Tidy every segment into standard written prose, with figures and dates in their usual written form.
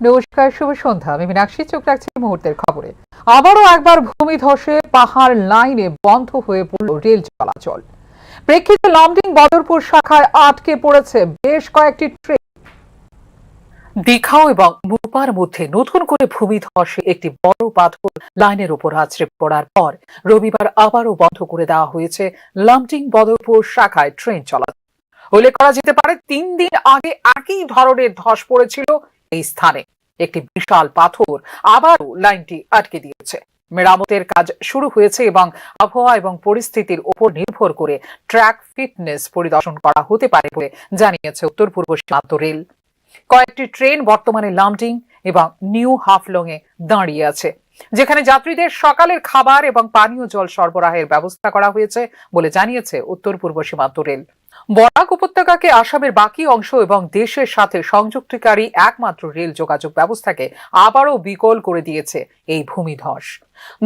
নমস্কার, শুভ সন্ধ্যা। আমি মীনাক্ষী, চোখ রাখছি মুহূর্তের খবরে। আবারও একবার ভূমিধসে পাহাড় লাইনে বন্ধ হয়ে পড়ল রেল চলাচল। প্রেক্ষিতে লামডিং বদরপুর শাখায় আটকে পড়েছে বেশ কয়েকটি ট্রেন। দীঘা এবং মুপার মধ্যে নতুন করে ভূমিধসে একটি বড় পাথর লাইনের উপর আছড়ে পড়ার পর রবিবার আবারও বন্ধ করে দেওয়া হয়েছে লামডিং বদরপুর শাখায় ট্রেন চলাচল। উল্লেখ করা যেতে পারে, 3 দিন আগে একই ধরনের ধস পড়েছিল এই স্থানে। একটি বিশাল পাথর আবারও লাইনটি আটকে দিয়েছে। মেরামতের কাজ শুরু হয়েছে এবং আবহাওয়া এবং পরিস্থিতির উপর নির্ভর করে ট্র্যাক ফিটনেস পরিদর্শন করা হতে পারে বলে জানিয়েছে উত্তর পূর্ব সীমান্ত রেল। কয়েকটি ট্রেন বর্তমানে লামডিং এবং নিউ হাফলং এ দাঁড়িয়ে আছে, যেখানে যাত্রীদের সকালের খাবার এবং পানীয় জল সরবরাহের ব্যবস্থা করা হয়েছে বলে জানিয়েছে উত্তর পূর্ব সীমান্ত রেল। বরাক উপত্যকাকে আসামের বাকি অংশ এবং দেশের সাথে সংযুক্তকারী একমাত্র রেল যোগাযোগ ব্যবস্থাকে আবারও বিকল করে দিয়েছে এই ভূমিধস।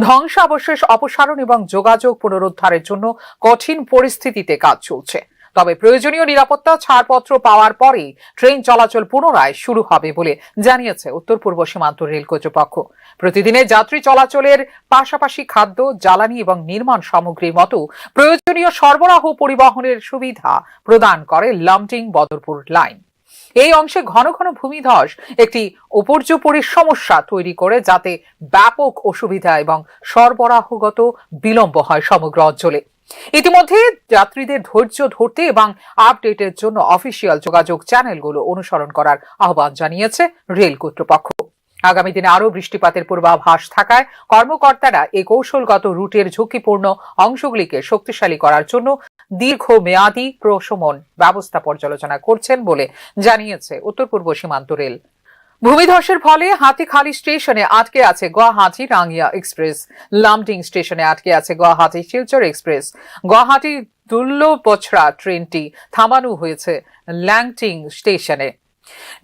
ধ্বংসাবশেষ অপসারণ এবং যোগাযোগ পুনরুদ্ধারের জন্য কঠিন পরিস্থিতিতে কাজ চলছে। তবে প্রয়োজনীয় নিরাপত্তা ছাড়পত্র পাওয়ার পরেই ট্রেন চলাচল পুনরায় শুরু হবে বলে জানিয়েছে উত্তর পূর্ব সীমান্ত রেল কর্তৃপক্ষ। প্রতিদিনের যাত্রী চলাচলের পাশাপাশি খাদ্য, জ্বালানি এবং নির্মাণ সামগ্রীর মতো প্রয়োজনীয় সরবরাহ পরিবহনের সুবিধা প্রদান করে লামডিং বদরপুর লাইন। এই অংশে ঘন ঘন ভূমিধস একটি উপর্যুপরি সমস্যা তৈরি করে, যাতে ব্যাপক অসুবিধা এবং সরবরাহগত বিলম্ব হয় সমগ্র অঞ্চলে। ইতিমধ্যে যাত্রীদের ধৈর্য ধরতে এবং আপডেটের জন্য অফিসিয়াল যোগাযোগ চ্যানেলগুলো অনুসরণ করার আহ্বান জানিয়েছে রেল কর্তৃপক্ষ। আগামী দিনে আরও বৃষ্টিপাতের পূর্বাভাস থাকায় কর্মকর্তারা এই কৌশলগত রুটের ঝুঁকিপূর্ণ অংশগুলিকে শক্তিশালী করার জন্য দীর্ঘমেয়াদী প্রশমন ব্যবস্থা পর্যালোচনা করছেন বলে জানিয়েছে উত্তর পূর্ব সীমান্ত রেল। ভূমিধসের ফলে হাতিখালি স্টেশনে আটকে আছে গুয়াহাটি রাঙ্গিয়া এক্সপ্রেস, লামডিং স্টেশনে আটকে আছে গুয়াহাটি শিলচর এক্সপ্রেস। গুয়াহাটি দুল্লপছড়া ট্রেনটি থামানো হয়েছে ল্যাংটিং স্টেশনে।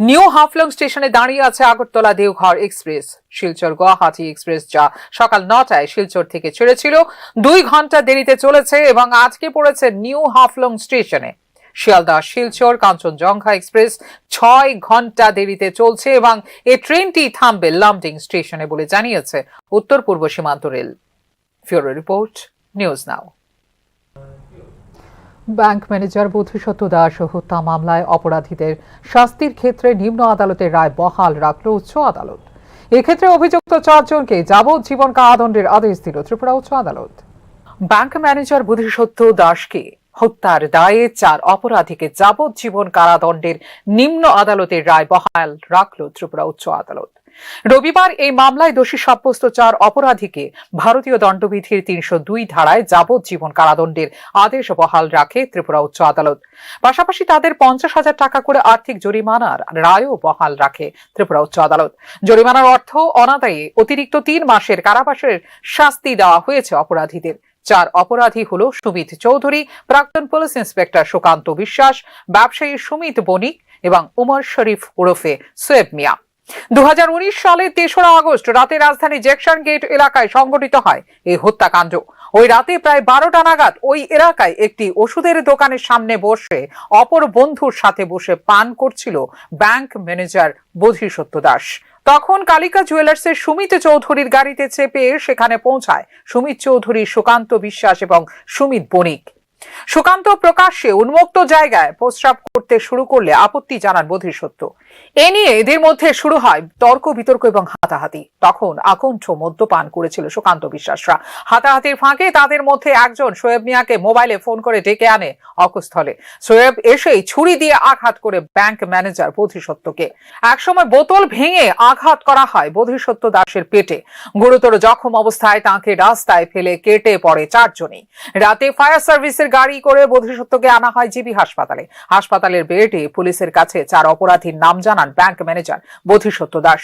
নিউ হাফলং স্টেশনে দাঁড়িয়ে আছে আগরতলা দেওঘর এক্সপ্রেস। শিলচর গুয়াহাটি এক্সপ্রেস, যা সকাল 9টায় শিলচর থেকে ছেড়েছিল, 2 ঘন্টা দেরিতে চলেছে এবং আজকে পড়েছে নিউ হাফলং স্টেশনে। শিয়ালদা শিলচর কাঞ্চনজঙ্ঘা এক্সপ্রেস 6 ঘন্টা দেরিতে চলছে এবং এই ট্রেনটি থামবে লামডিং স্টেশনে বলে জানিয়েছে উত্তর পূর্ব সীমান্ত rail. Bureau report, news now. Bank manager Bodhisattva Das হত্যা মামলায় অপরাধীদের শাস্তির ক্ষেত্রে নিম্ন আদালতের রায় বহাল রাখল উচ্চ আদালত। এক্ষেত্রে অভিযুক্ত 4 জনকে যাবজ্জীবন কারাদণ্ডের আদেশ দিল ত্রিপুরা উচ্চ আদালত। ব্যাংক ম্যানেজার বোধিসত্ত্ব দাসকে হত্যার দায়ে 4 অপরাধীকে যাবজ্জীবন কারাদণ্ডের নিম্ন আদালতের রায় বহাল রাখল ত্রিপুরা উচ্চ আদালত। রবিবার এই মামলায় দোষী সাব্যস্ত 4 অপরাধীকে ভারতীয় দণ্ডবিধির 302 ধারায় যাবজ্জীবন কারাদণ্ডের আদেশ বহাল রাখে ত্রিপুরা উচ্চ আদালত। পাশাপাশি তাদের 50,000 টাকা করে আর্থিক জরিমানার রায়ও বহাল রাখে ত্রিপুরা উচ্চ আদালত। জরিমানার অর্থ অনাদায়ে অতিরিক্ত 3 মাসের কারাবাসের শাস্তি দেওয়া হয়েছে অপরাধীদের। 4 অপরাধী হল সুমিত চৌধুরী, প্রাক্তন পুলিশ ইন্সপেক্টর সুকান্ত বিশ্বাস, ব্যবসায়ী সুমিত বণিক এবং উমর শরীফ ওরফে সোয়েব মিয়া। 2019 সালে 3রা আগস্ট রাতে রাজধানী জ্যাকসন গেট এলাকায় সংঘটিত হয় এই হত্যাকাণ্ড। ওই রাতে প্রায় 12টা নাগাদ ওই এলাকায় একটি ওষুধের দোকানের সামনে বসে অপর বন্ধুর সাথে বসে পান করছিল ব্যাংক ম্যানেজার বোধিসত্ত্ব দাস। তখন কালিকা জুয়েলার্সের সুমিত চৌধুরীর গাড়িতে চেপে সেখানে পৌঁছায় সুমিত চৌধুরী, সুকান্ত বিশ্বাস এবং সুমিত বণিক। সুকান্ত প্রকাশ্যে উন্মুক্ত জায়গায় প্রস্রাব করতে শুরু করলে আপত্তি জানান বোধিসত্ত্ব। এ নিয়ে এদের মধ্যে শুরু হয় তর্ক বিতর্ক এবং হাতাহাতি। তখন আকণ্ঠ মদ্যপান করেছিল সুকান্ত বিশ্বাসরা। হাতাহাতির ফাঁকে তাদের মধ্যে একজন সোয়েব মিয়াকে মোবাইলে ফোন করে ডেকে আনে অকুস্থলে। সোয়েব এসেই ছুরি দিয়ে আঘাত করে ব্যাংক ম্যানেজার বোধিসত্ত্বকে। একসময় বোতল ভেঙে আঘাত করা হয় বোধিসত্ত্ব দাসের পেটে। গুরুতর জখম অবস্থায় তাঁকে রাস্তায় ফেলে কেটে পড়ে 4 জনই। রাতে ফায়ার সার্ভিসের গাড়ি করে বোধিসত্ত্বকে আনা হয় জিবি হাসপাতালে। হাসপাতালের বেডে পুলিশের কাছে 4 অপরাধীর নাম জানান ব্যাংক ম্যানেজার বোধিসত্ত্ব দাস।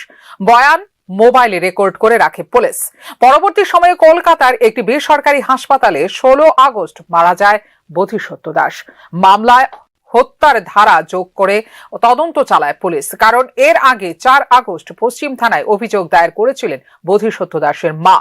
বয়ান মোবাইলে রেকর্ড করে রাখে পুলিশ। পরবর্তী সময়ে কলকাতার একটি বেসরকারি হাসপাতালে 16 আগস্ট মারা যায় বোধিসত্ত্ব দাস। মামলায় হত্যার ধারা যোগ করে তদন্ত চালায় পুলিশ, কারণ এর আগে 4 আগস্ট পশ্চিম থানায় অভিযোগ দায়ের করেছিলেন বোধিসত্ত্ব দাসের মা।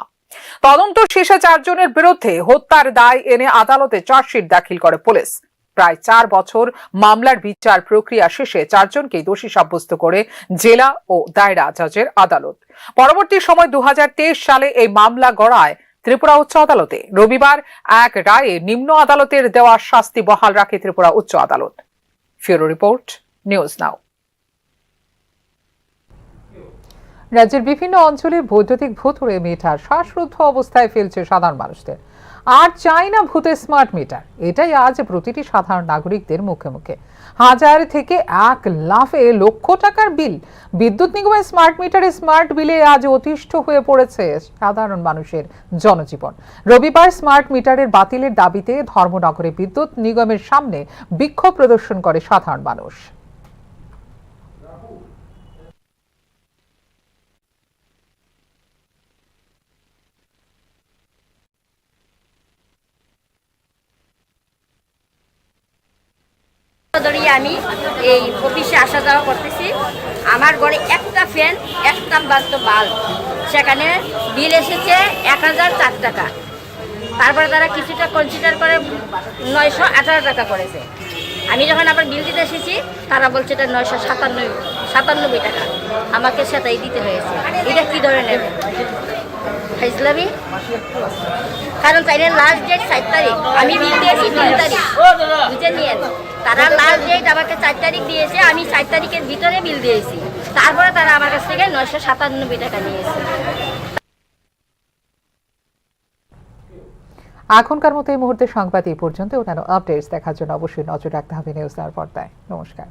তদন্ত শেষে 4 জনের বিরুদ্ধে হত্যার দায় এনে আদালতে চার্জশিট দাখিল করে পুলিশ। প্রায় 4 বছর মামলার বিচার প্রক্রিয়া শেষে 4 জনকেই দোষী সাব্যস্ত করে জেলা ও দায়রা জজের আদালত। পরবর্তী সময় 2023 সালে এই মামলা গড়ায় ত্রিপুরা উচ্চ আদালতে। রবিবার এক রায়ে নিম্ন আদালতের দেওয়া শাস্তি বহাল রাখে ত্রিপুরা উচ্চ আদালত। ফিউরো রিপোর্ট, নিউজ নাও। রাজ্যের বিভিন্ন অঞ্চলে বৈদ্যুতিক ভুতুড়ে মিটার শ্বাসরুদ্ধ অবস্থায় ফেলছে সাধারণ মানুষদের। আর চাই না ভূতে স্মার্ট মিটার, এটাই আজ প্রতিটি সাধারণ নাগরিকদের মুখে মুখে। 1000 থেকে 1 লাফে লক্ষ টাকার বিল। বিদ্যুৎ নিগমের স্মার্ট মিটারে স্মার্ট বিলে আজ অতিষ্ঠ হয়ে পড়েছে সাধারণ মানুষের জনজীবন। রবিবার স্মার্ট মিটারের বাতিলের দাবিতে ধর্মনগরে বিদ্যুৎ নিগমের সামনে বিক্ষোভ প্রদর্শন করে সাধারণ মানুষ। আমি এই অফিসে আসা যাওয়া করতেছি। আমার ঘরে একটা ফ্যান, একটা বাল্ব, সেখানে বিল এসেছে 1004 টাকা। তারপরে তারা কিছুটা কনসিডার করে 918 টাকা করেছে। আমি যখন আবার বিল দিতে এসেছি তারা বলছে এটা 997 টাকা। আমাকে সেটাই দিতে হয়েছে। এটা কি ধরনের ফাইজলামি? কারণ তাইলে লাস্ট ডেট 4 তারিখ, আমি বিল দিয়েছি 3 তারিখ, বুঝে নিয়েন। তারা লাস্ট ডেট আমাকে 4 তারিখ দিয়েছে, আমি 4 তারিখের ভিতরে বিল দিয়েছি। তারপরে তারা আমার কাছ থেকে 997 টাকা নিয়েছে। এখনকার মতো এই মুহূর্তে সংবাদ এই পর্যন্ত। অন্যান্য আপডেটস দেখার জন্য অবশ্যই নজর রাখতে হবে নিউজ নাওর পর্দায়। নমস্কার।